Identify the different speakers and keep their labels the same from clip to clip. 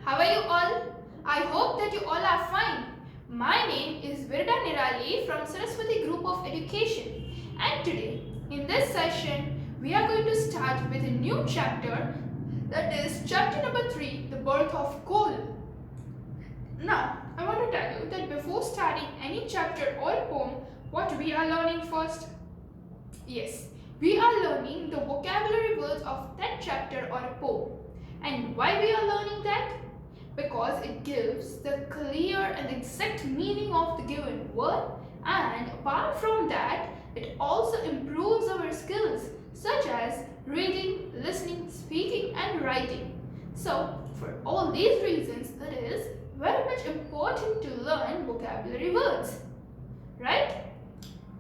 Speaker 1: How are you all? I hope that you all are fine. My name is Virda Nirali from Saraswati Group of Education, and today in this session we are going to start with a new chapter, that is chapter number 3, the birth of coal. Now I want to tell you that before starting any chapter or poem, what we are learning first? Yes, we are learning the vocabulary words of that chapter or poem. And why we are learning that? Because it gives the clear and exact meaning of the given word, and apart from that, it also improves our skills such as reading, listening, speaking and writing. So, for all these reasons, it is very much important to learn vocabulary words, right?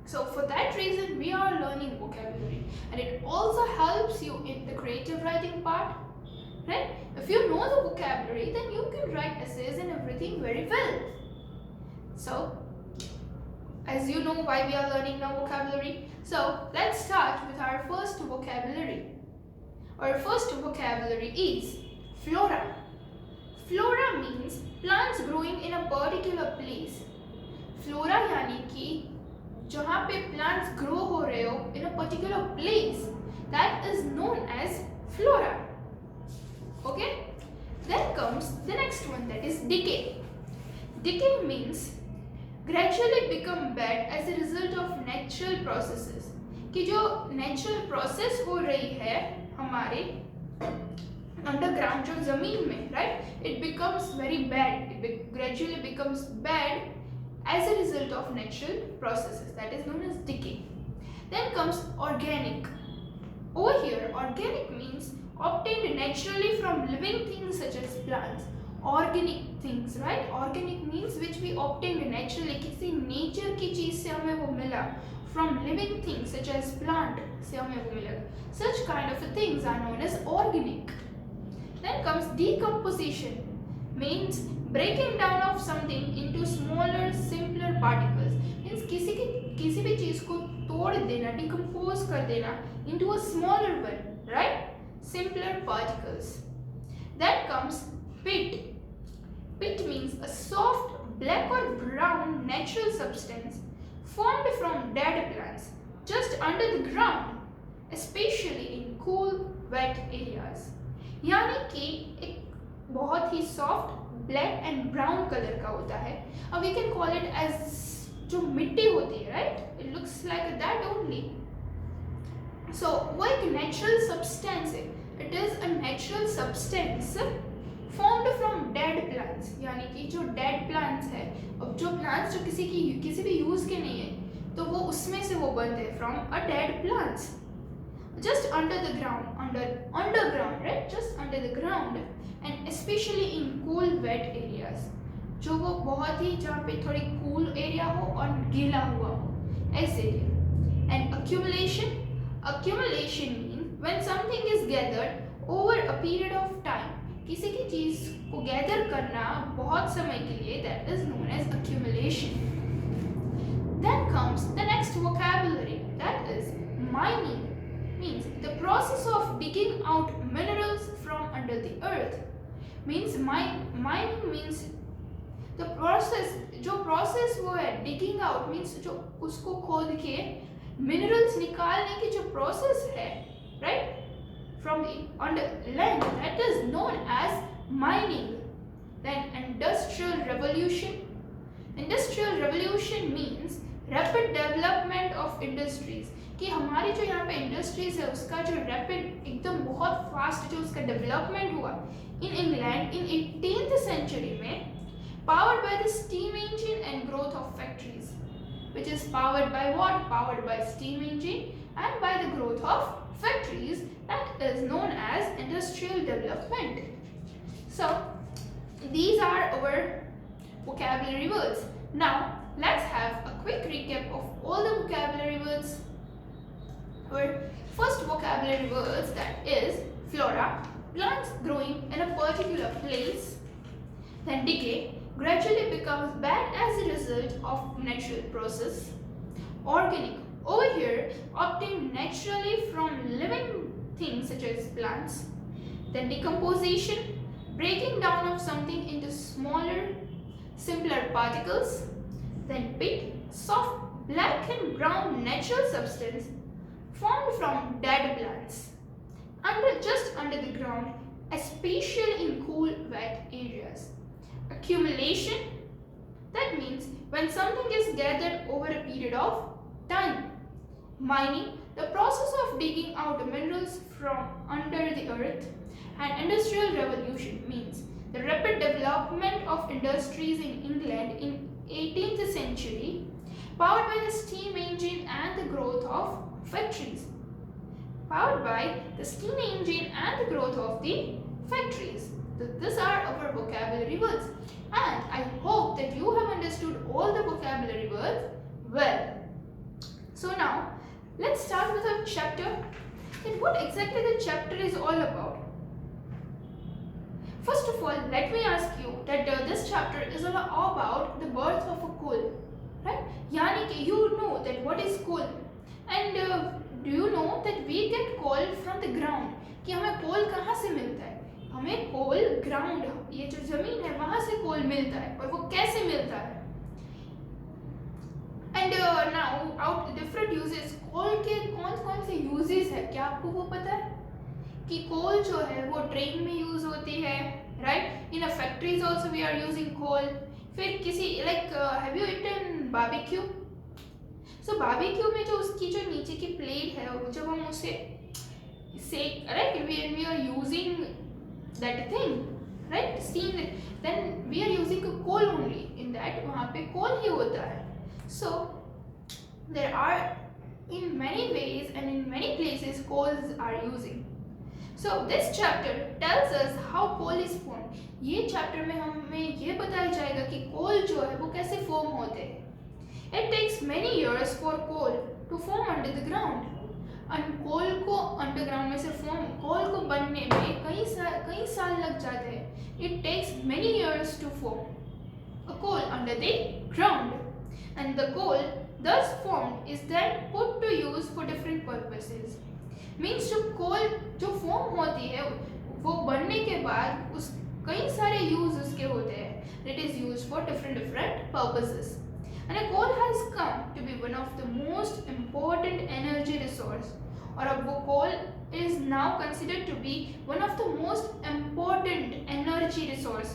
Speaker 1: So for that reason, we are learning vocabulary, and it also helps you in the creative writing part, right? If you know the vocabulary, then you can write essays and everything very well. So, as you know why we are learning now vocabulary, so let's start with our first vocabulary. Our first vocabulary is flora. Flora means plants growing in a particular place. Flora यानी कि जहाँ पे plants grow हो रहे हो in a particular place, that is known as flora. Okay? Then comes the next one, that is decay. Decay means gradually become bad as a result of natural processes. कि जो natural process हो रही है हमारे underground जो जमीन में, right? It becomes very bad. It gradually becomes bad as a result of natural processes, that is known as decay. Then comes organic. Over here, organic means obtained naturally from living things such as plants. Organic things, right? Organic means which we obtained naturally, किसी nature की चीज से हमें वो मिला. From living things such as plant से हमें वो मिला. Such kind of things are known as organic. Then comes decomposition, means breaking down of something into smaller, simpler particles. Means किसी भी चीज को तोड़ देना, decompose कर देना into a smaller one, right? Simpler particles. Then comes pit. Pit means a soft black or brown natural substance formed from dead plants just under the ground, especially in cool, wet areas. यानी कि एक बहुत ही soft black and brown colour का होता है. अब we can call it as जो मिट्टी होती है, right? It looks like that only. So वो एक नेचुरल सब्सटेंस है. It is a natural substance formed from dead plants. यानी कि जो डेड प्लांट्स है, अब जो प्लांट्स जो किसी भी यूज के नहीं है, तो वो उसमें से वो बनते हैं from a dead plants. Just under the ground, underground, right? Just under the ground, and especially in cool, wet areas. जो वो बहुत ही जहाँ पे थोड़ी cool area हो और गीला हुआ हो, ऐसे area. And accumulation means when something is gathered over a period of time. किसी की चीज को gather करना बहुत समय के लिए, that is known as accumulation. Then comes the next vocabulary, that is mining. Means the process of digging out minerals from under the earth. Means mining means the process, जो process वो है digging out means जो उसको खोद के minerals निकालने की जो process है, right? From the under land, that is known as mining. Then industrial revolution. Industrial revolution means rapid development of industries. कि हमारी जो यहाँ पे इंडस्ट्रीज है उसका जो रैपिड एकदम बहुत फास्ट जो उसका डेवलपमेंट हुआ इन इंग्लैंड इन 18th सेंचुरी में, powered by the steam engine and growth of factories, which is powered by what? Powered by steam engine and by the growth of factories, that is known as industrial development. So these are our vocabulary words. Now let's have a quick recap of all the vocabulary words. Our first vocabulary words, that is flora, plants growing in a particular place. Then decay, gradually becomes bad as a result of natural process. Organic, over here obtained naturally from living things such as plants. Then decomposition, breaking down of something into smaller, simpler particles, then pit, soft black and brown natural substance formed from dead plants, just under the ground, especially in cool, wet areas. Accumulation, that means when something is gathered over a period of time. Mining, the process of digging out minerals from under the earth. And industrial revolution means the rapid development of industries in England in 18th century, powered by the steam engine and the growth of factories. Powered by the steam engine and the growth of the factories. These are our vocabulary words, and I hope that you have understood all the vocabulary words well. So now let's start with our chapter. And what exactly the chapter is all about? First of all, let me ask you that this chapter is all about the birth of a coal, right? Yani कि you know that what is coal, and do you know that we get coal from the ground? कि हमें कोल कहाँ से मिलता है? हमें कोल ground, ये जो जमीन है वहां से कोल मिलता है, और वो कैसे मिलता है? And now out different uses, coal के कौन कौन से यूजेस है, क्या आपको वो पता है? कि कोल जो है वो ट्रेन में यूज होती है, right? In a factories also we are using coal. फिर किसी like have you eaten barbecue? So barbecue में जो उसकी जो नीचे की प्लेट है, जब हम उसे सेक, right, we are using that thing, right, steam, then we are using a coal only in that, वहाँ पे coal ही होता है. So there are in many ways and in many places coals are using. So this chapter tells us how coal is formed. ये chapter में हमें ये बताया जाएगा कि coal जो है वो कैसे form होते हैं. It takes many years for coal to form under the ground. कोल को अंडरग्राउंड में से फॉर्म, कोल को बनने में कई साल लग जाते हैं. It takes many years to form a coal under the ground, and the coal thus formed is then put to use for different purposes. Means जो कोल जो फॉर्म होती है वो बनने के बाद उस कई सारे यूज उसके होते हैं. It is used for different purposes. And a coal has come to be one of the most important energy resource. और अब वो coal is now considered to be one of the most important energy resource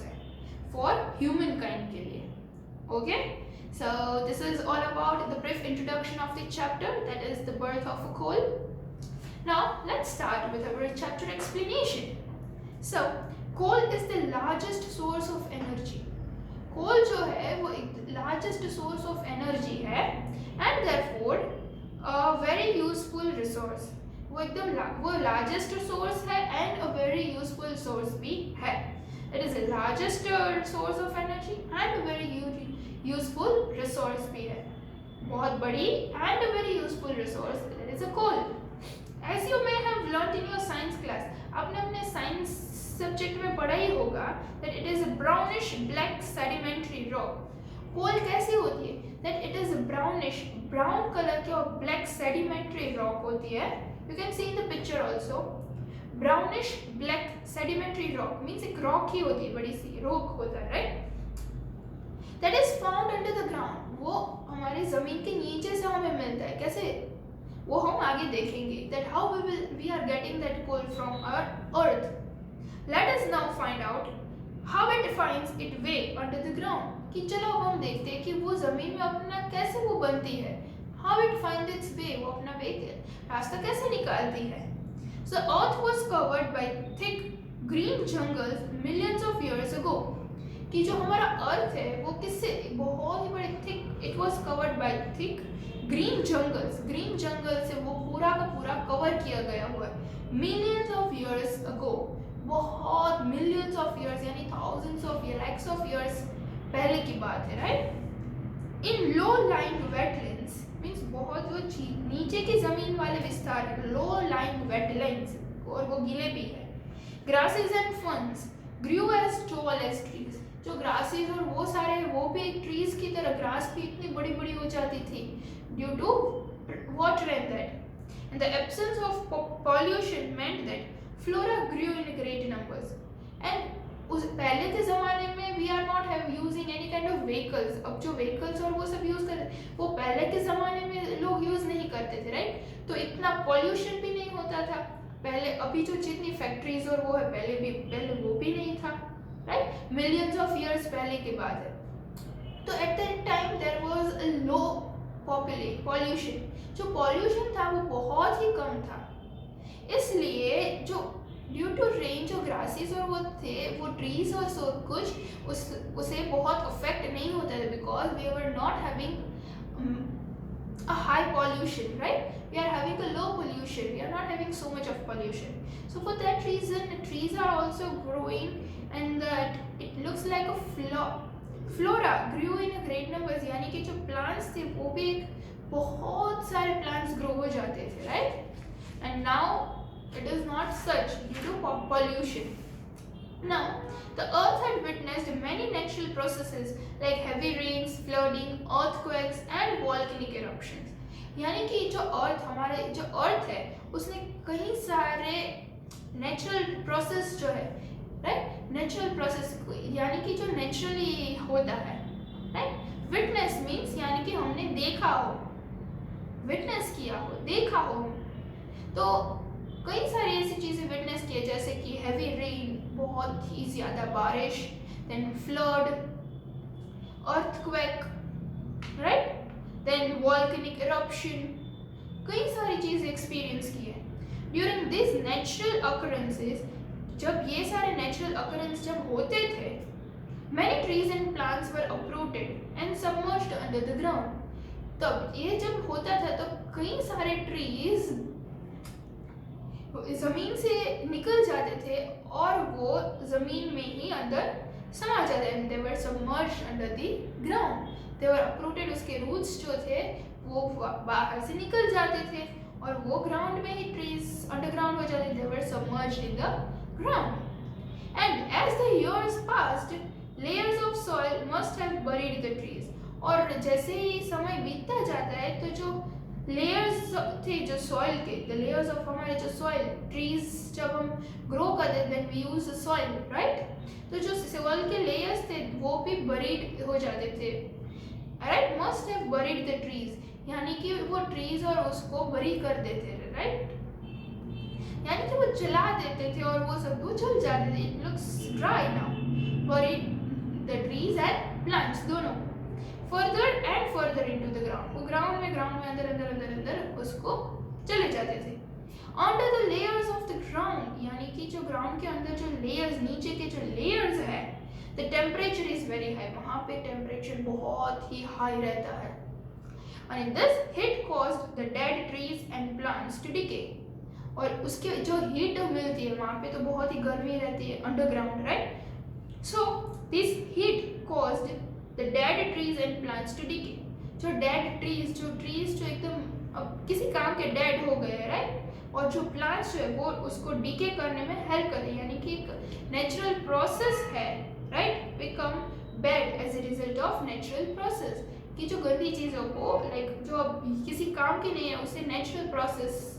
Speaker 1: for humankind के लिए. Okay? So this is all about the brief introduction of the chapter, that is the birth of a coal. Now let's start with our chapter explanation. So coal is the largest source of energy. कोल जो है वो एक largest source of energy है, and therefore a very useful resource. वो एकदम वो largest source है and a very useful source भी है. It is a largest source of energy and a very useful resource भी है. बहुत बड़ी and a very useful resource, that is a coal. As you may have learned in your science class, आपने अपने science subject में पढ़ा ही होगा that it is a brownish black sedimentary rock. कोल कैसी होती है? that it is a brownish brown color की और black sedimentary rock होती है. you can see in the picture also. brownish black sedimentary rock means एक rock ही होती है, बड़ी सी rock होता है, right? that is found under the ground. वो हमारे जमीन के नीचे से हमें मिलता है. कैसे? वो हम आगे देखेंगे that how we are getting that coal from our earth. Let us now find out how it finds its way under the ground. कि चलो अब हम देखते हैं कि वो जमीन में अपना कैसे वो बनती है. How it finds its way, वो अपना वे रास्ता कैसे निकालती है. So earth was covered by thick green jungles millions of years ago. कि जो हमारा अर्थ है वो किससे, बहुत ही बड़े thick, it was covered by thick green jungles. Green जंगल से वो पूरा का पूरा कवर किया गया हुआ है. millions of years ago, बहुत मिलियंस ऑफ ईयर्स यानी thousands of year, lakhs of years पहले की बात है, राइट? इन लो लाइंग वेटलैंड्स मींस बहुत जो नीचे की जमीन वाले विस्तार है, लो लाइंग वेटलैंड्स, और वो गीले भी है. Grasses and ferns grew as tall as trees. जो ग्रासेस और वो सारे वो भी ट्रीज की तरह, ग्रास भी इतनी बड़ी बड़ी हो जाती थी due to water and that. And the absence of pollution meant that flora grew in great numbers. And उस पहले के ज़माने में we are not have using any kind of vehicles. अब जो व्हीकल्स और वो सब यूज़ करते वो पहले के ज़माने में लोग यूज़ नहीं करते थे, राइट. तो इतना पॉल्यूशन भी नहीं होता था पहले. अभी जो जितनी फैक्ट्रीज और वो है पहले वो भी नहीं था, राइट. मिलियंस ऑफ ईयर्स पहले की बात है. तो at that time there was a low pollution. जो पॉल्यूशन था वो बहुत ही कम था. इसलिए जो ड्यू टू रेंज जो ग्रासेस और वो थे वो ट्रीज और सब कुछ उसे बहुत अफेक्ट नहीं होता था because we were not having a high pollution, right? We are having a low pollution. We are not having so much of pollution. So for that reason, trees are also growing, and that it looks like a flora grew in a great numbers. यानी कि जो plants थे वो भी बहुत सारे plants grow हो जाते थे, right? And now it is not such due to pollution. Now, the earth had witnessed many natural processes like heavy rains, flooding, earthquakes and volcanic eruptions. यानी कि जो अर्थ है उसने कई सारे नेचुरल प्रोसेस जो है, राइट, नेचुरल प्रोसेस यानी कि जो नेचुरली होता है, राइट. विटनेस मीन्स यानी कि हमने देखा हो, विटनेस किया हो, देखा हो. तो कई सारी ऐसी चीज़ें विटनेस किए जैसे कि हैवी रेन, बहुत ही ज़्यादा बारिश, then flood, earthquake, right, then volcanic eruption. कई सारी चीज़ें एक्सपीरियंस की है ड्यूरिंग दिस नेचुरल अकरेंसेस. जब ये सारे नेचुरल अकरेंस जब होते थे, many trees and plants were uprooted and submerged under the ground. तब ये जब होता था तो कई सारे ट्रीज जमीन से निकल जाते थे और वो जमीन में ही अंदर समा जाते थे. they were submerged under the ground. they were uprooted. उसके रूट्स जो थे वो बाहर से निकल जाते थे और वो ग्राउंड में ही ट्रीज अंडरग्राउंड हो जाते. they were submerged in the ground. and as the years passed, layers of soil must have buried the trees. और जैसे ही समय बीतता जाता है तो जो लेयर्स थे जो सॉइल के, द लेयर्स ऑफ हमारे जो सॉइल, ट्रीज जब हम ग्रो करते थे when we use the soil, right, तो जो सॉइल के लेयर्स थे वो भी बरीड हो जाते थे, right. Must have buried the trees यानी कि वो ट्रीज और उसको बरी कर देते थे, राइट, यानी कि वो जला देते थे और वो सब वो जल जाते थे. It looks dry now. Buried the trees and plants दोनों further and further into the ground. वो ग्राउंड में अंदर उसको चले जाते थे. Under the layers of the ground यानी कि जो ग्राउंड के अंदर जो लेयर्स, नीचे के जो लेयर्स है, the temperature is very high. वहाँ पे टेम्परेचर बहुत ही हाई रहता है. And this heat caused the dead trees and plants to decay. और उसके जो हीट मिलती है वहाँ पे तो बहुत ही गर्मी रहती है underground, right. So this heat caused the dead trees and plants to decay. जो dead trees जो एकदम किसी काम के dead हो गए, राइट, और जो plants जो है वो उसको decay करने में help करते हैं. यानी कि एक natural process है, right, become bad as a result of natural process. कि जो गंदी चीज़ों को जो अब किसी काम की नहीं है उसे natural process,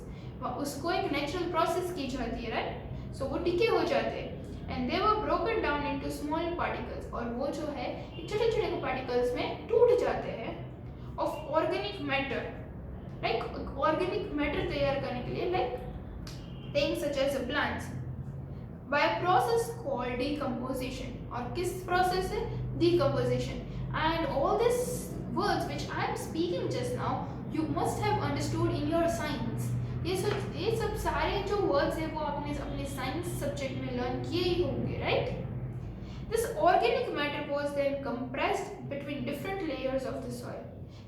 Speaker 1: उसको एक natural process की जाती है, राइट. सो वो decay हो जाते हैं. And they were broken down into small particles. और वो जो है छोटे छोटे पार्टिकल्स में टूट जाते हैं of organic matter, like organic matter तैयार करने के लिए, like things such as plants, by a process called decomposition. और किस process है? Decomposition. And all these words which I am speaking just now, you must have understood in your science. ये सब सारे जो वर्ड्स हैं वो आपने अपने साइंस सब्जेक्ट में लर्न किए ही होंगे, right. This organic matter was then compressed between different layers of the soil.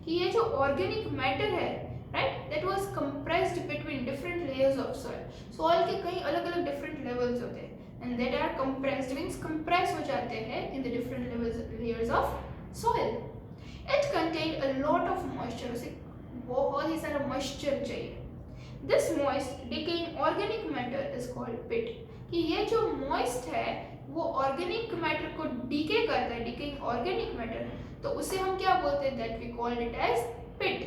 Speaker 1: कि ये जो ऑर्गेनिक मैटर है, right, that was compressed between different layers of soil. Soil के कई अलग अलग डिफरेंट लेवल्स होते हैं and that are compressed means compress हो जाते हैं in the different layers of soil. It contained a lot of moisture. उसे बहुत ही सारा मॉइस्चर चाहिए. This moist decaying organic matter is called pit. कि ये जो moist है वो organic matter को decay करता है, decaying organic matter, तो उसे हम क्या बोलते हैं? That we called it as pit.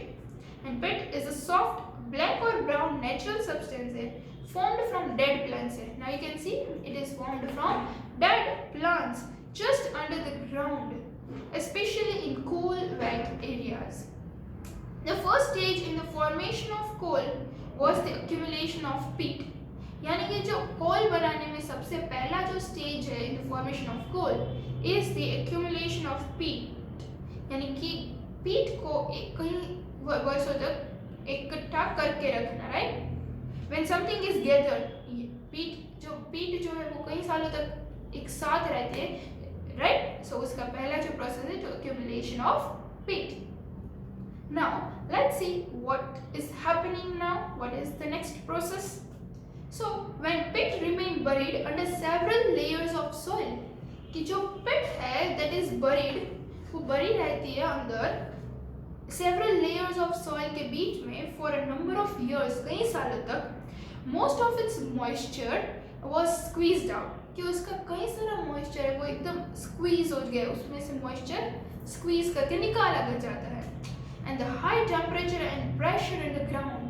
Speaker 1: And pit is a soft black or brown natural substance है formed from dead plants. Now you can see it is formed from dead plants just under the ground, especially in cool, wet areas. The first stage in the formation of coal was the accumulation of peat. यानी कि जो कोल बनाने में सबसे पहला जो stage है in the formation of coal is the accumulation of peat, यानी कि पीट को कहीं वर्षों तक इकट्ठा करके रखना, right. When something is gathered, पीट जो है वो कई सालों तक एक साथ रहते हैं, राइट। सो उसका पहला जो प्रोसेस है जो एक्यूमुलेशन ऑफ पीट. Now let's see what is happening now. What is the next process? So when pit remain buried under several layers of soil, कि जो pit है that is buried, वो बरी रहती है अंदर several layers of soil के बीच में for a number of years, कई सालों तक. Most of its moisture was squeezed out, कि उसका कई सारा moisture है वो एकदम squeeze हो गया, उसमें से moisture squeeze करके निकाला जाता है. And the high temperature and pressure in the ground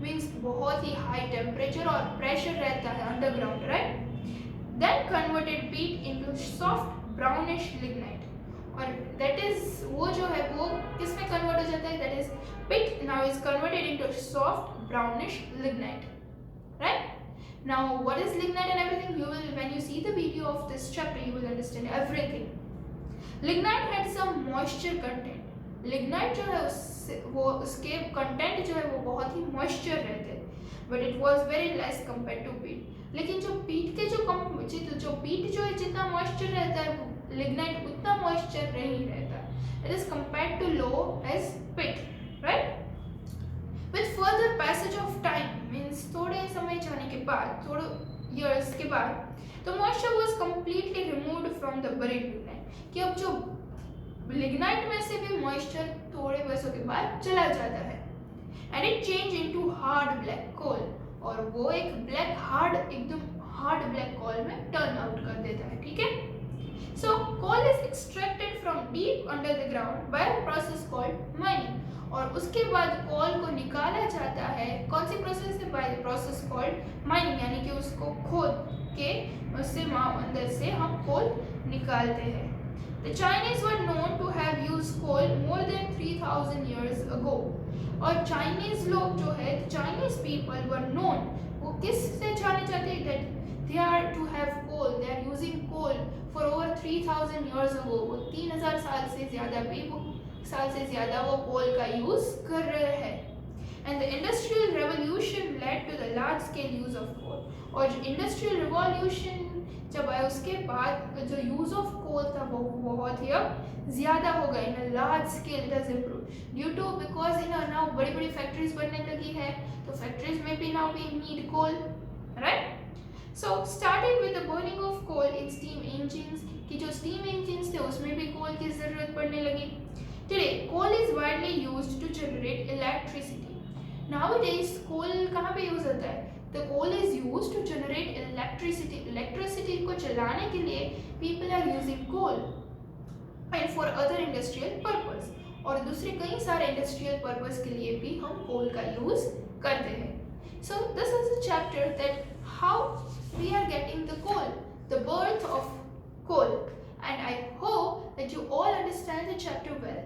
Speaker 1: means बहुत ही high temperature और pressure रहता है underground, right? Then converted peat into soft brownish lignite, और that is वो जो है वो किसमें convert हो जाता है? That is pit now is converted into soft brownish lignite, right? Now what is lignite and everything, you will, when you see the video of this chapter, you will understand everything. Lignite had some moisture content. Lignite जो है वो उसके content जो है वो बहुत ही moisture रहते हैं, but it was very less compare to peat. लेकिन जो पीट के जो पीट जो है जितना मॉइस्चर रहता है लिग्नाइट उतना मॉइस्चर नहीं रहता. It is compared to low as peat, right. With further passage of time means थोड़े समय जाने के बाद, थोड़े इयर्स के बाद, the moisture was completely removed from the buried lignite, कि अब जो लिग्नाइट में से भी मॉइस्चर थोड़े वर्षों के बाद चला जाता है. And it change into hard black coal, और वो एक ब्लैक हार्ड एकदम हार्ड ब्लैक कोल में टर्न आउट कर देता है, ठीक है. So coal is extracted from deep under the ground by a process called mining, और उसके बाद कोल को निकाला जाता है कौन सी प्रोसेस से? By the process called mining, यानी कि उसको खोद के उससे अंदर से हम कोल निकालते हैं. The Chinese were known to have used coal more than 3000 years ago. और Chinese लोग जो है, Chinese people were known, वो किससे जाने जाते हैं? That they are to have coal, they are using coal for over 3000 years ago. वो 3000 साल से ज़्यादा वो कोल का यूज़ कर रहे हैं. And the industrial revolution led to the large scale use of coal. और जो industrial revolution जब आया उसके बाद जो यूज ऑफ कोल था वो बहुत ही अब ज़्यादा हो गया. In a large scale it has improved due to because in now बड़ी बड़ी फैक्ट्रीज बनने लगी है, तो फैक्ट्रीज में भी now we need coal, right. So started with the burning of coal in steam engines, कि जो स्टीम इंजिन्स थे उसमें भी कोल की ज़रूरत पड़ने लगी. Today coal is widely used to generate electricity. Nowadays coal कहाँ पे यूज होता है? The coal is used to generate electricity. Electricity को चलाने के लिए people are using coal and for other industrial purpose. और दूसरे कई सारे industrial purpose के लिए भी हम coal का use करते हैं. So this is a chapter that how we are getting the coal, the birth of coal, and I hope that you all understand the chapter well.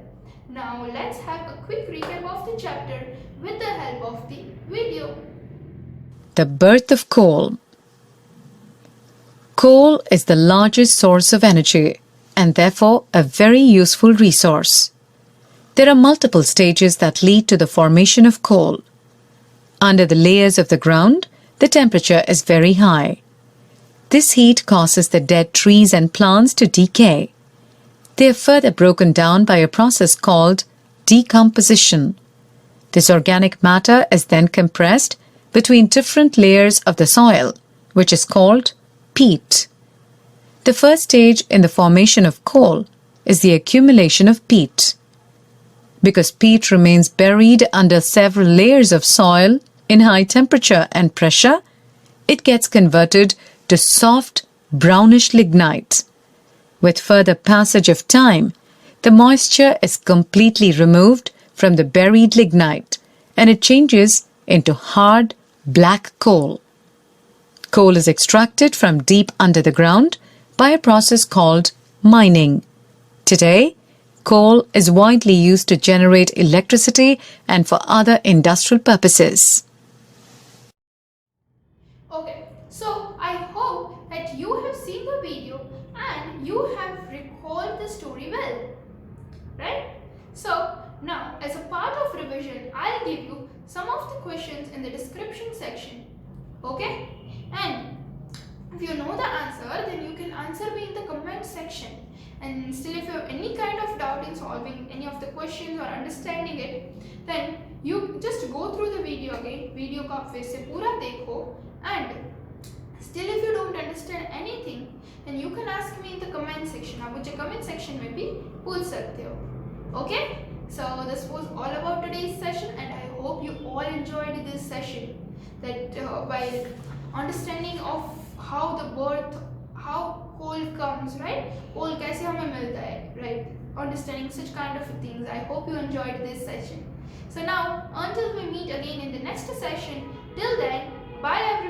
Speaker 1: Now let's have a quick recap of the chapter with the help of the video.
Speaker 2: The birth of coal. Coal is the largest source of energy and therefore a very useful resource. There are multiple stages that lead to the formation of coal. Under the layers of the ground, the temperature is very high. This heat causes the dead trees and plants to decay. They are further broken down by a process called decomposition. This organic matter is then compressed between different layers of the soil, which is called peat. The first stage in the formation of coal is the accumulation of peat. Because peat remains buried under several layers of soil in high temperature and pressure, it gets converted to soft brownish lignite. With further passage of time, the moisture is completely removed from the buried lignite and it changes into hard black coal. Coal is extracted from deep under the ground by a process called mining. Today, coal is widely used to generate electricity and for other industrial purposes.
Speaker 1: Okay, so I hope that you have seen the video and you have recalled the story well, right? So now, as a part of revision, I'll give you some of the questions in the description section, okay? And if you know the answer, then you can answer me in the comment section. And still, if you have any kind of doubt in solving any of the questions or understanding it, then you just go through the video again. Video को आप फिर से पूरा देखो, and still if you don't understand anything, then you can ask me in the comment section. आप मुझे comment section में भी पूछ सकते हो. Okay? So this was all about today's session, and I hope you all enjoyed this session. That by understanding of how coal comes, right? Coal कैसे हमें मिलता है, right? Understanding such kind of things. I hope you enjoyed this session. So now, until we meet again in the next session, till then, bye everyone.